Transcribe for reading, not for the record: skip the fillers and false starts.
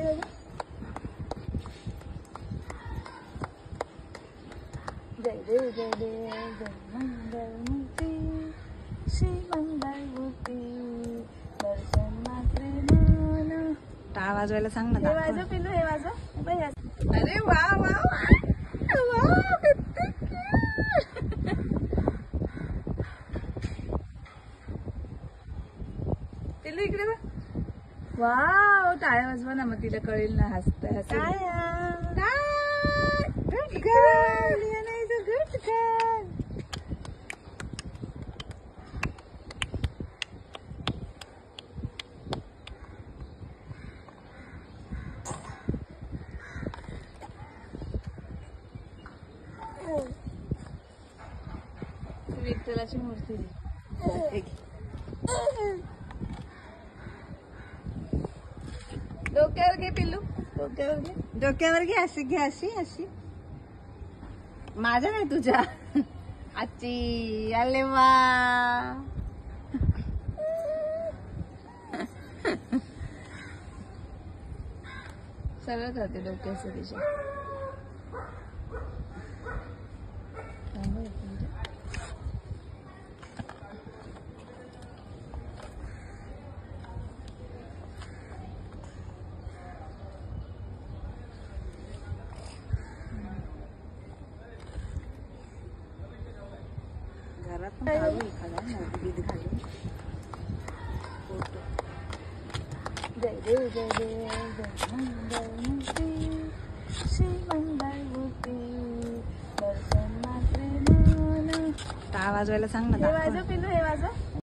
जय देव जय देव जय मंगलमूर्ती श्री मंगलमूर्ती दर्शन मात्रे मला. टाळ वाजवायला सांग ना. हे वाजव पिल्लू, हे वाजव. अरे वा वा पिल्लू इकडे बघ. वाव, टाळ्या वाजवा ना, मग तिला कळेल ना. हसत हसत. Good girl, Liana is a good girl. विठ्ठलाची मूर्ती दे. डोक्यावर घे पिल्लू, डोक्यावर घे, डोक्यावर घे. अशी घे, अशी अशी. माझ्या नाही, तुझ्या. आजी आले वा. सगळं करते डोक्याचं तिच्या. घरात घालू एखादा बीत घालून फोटो. जय देव जय देव जय मंगलमूर्ती श्री मंगलमूर्ती दर्शन मात्रे मला. टाळ वाजवायला सांग ना. हे वाजव पिल्लू, हे वाजव.